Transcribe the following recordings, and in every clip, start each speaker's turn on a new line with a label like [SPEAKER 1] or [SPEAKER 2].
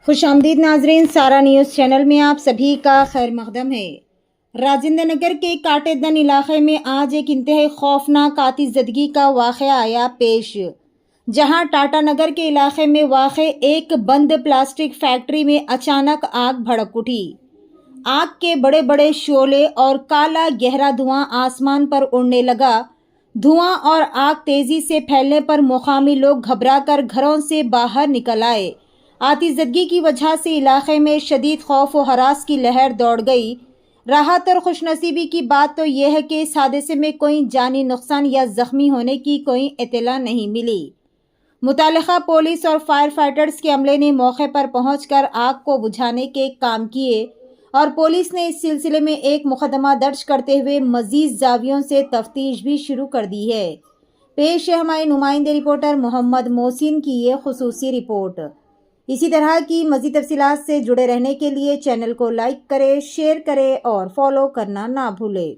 [SPEAKER 1] खुशामदीद नाजरीन, सारा news channel में आप सभी का खैर मकदम है। राजेंद्र नगर के काटेदन इलाके में आज एक इंतहाई खौफनाक आतिशज़दगी का वाक़या आया पेश, जहां टाटा नगर के इलाके में वाक़े एक बंद प्लास्टिक फैक्ट्री में अचानक आग भड़क उठी। आग के बड़े बड़े शोले और काला गहरा धुआं आसमान पर उड़ने लगा। धुआं और आग तेजी से फैलने पर मुकामी लोग घबराकर घरों से बाहर निकल आए। आतिशज़दगी की वजह से इलाके में शदीद खौफ और हरास की लहर दौड़ गई। राहत और खुशनसीबी की बात तो यह है कि इस हादसे में कोई जानी नुकसान या जख्मी होने की कोई इत्तला नहीं मिली। मुतालिका पुलिस और फायर फाइटर्स के अमले ने मौके पर पहुंचकर आग को बुझाने के काम किए और पुलिस ने इस सिलसिले में एक मुकदमा दर्ज करते हुए मजीद जावियों से तफ्तीश भी शुरू कर दी है। पेश है हमारे नुमाइंदे रिपोर्टर मोहम्मद मोहसिन की ये खुसूसी रिपोर्ट। इसी तरह की मज़ीद तफसीलात से जुड़े रहने के लिए चैनल को लाइक करें, शेयर करें और फॉलो करना ना भूलें।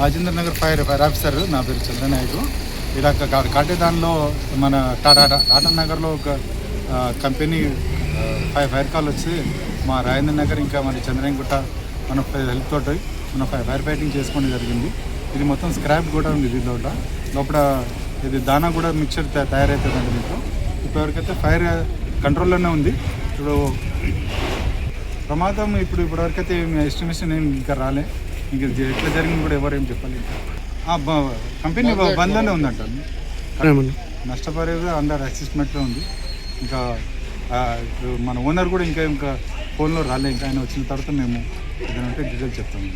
[SPEAKER 2] రాజేంద్ర నగర్ ఫైర్ ఆఫీసర్ నా పేరు చంద్రనాయకు. ఇలా కాటేదాన్లో మన టాటా నగర్లో ఒక కంపెనీ ఫైర్ కాల్ వచ్చి మా రాజేంద్ర నగర్ ఇంకా మన చంద్రయ్యగుట్ట మన హెల్ప్ తోటి మన ఫైర్ ఫైటింగ్ చేసుకోవడం జరిగింది. ఇది మొత్తం స్క్రాప్ కూడా ఉంది. ఇది లోపల ఇది దానా కూడా మిక్చర్ తయారవుతుందండి. మీకు ఇప్పటివరకైతే ఫైర్ కంట్రోల్లోనే ఉంది. ఇప్పుడు ప్రమాదం ఇప్పటివరకైతే ఎస్టిమేషన్ ఏం ఇంకా రాలే. ఇంక ఎట్లా జరిగింది కూడా ఎవరు ఏం చెప్పాలి. కంపెనీ బంద్లోనే ఉందంట. నష్టపరిహారం అండర్ అసిస్ట్మెంట్లో ఉంది. ఇంకా మన ఓనర్ కూడా ఇంకా ఫోన్లో రాలే. ఇంకా ఆయన వచ్చిన తర్వాత మేము ఏదైనా డీటెయిల్స్ చెప్తాము.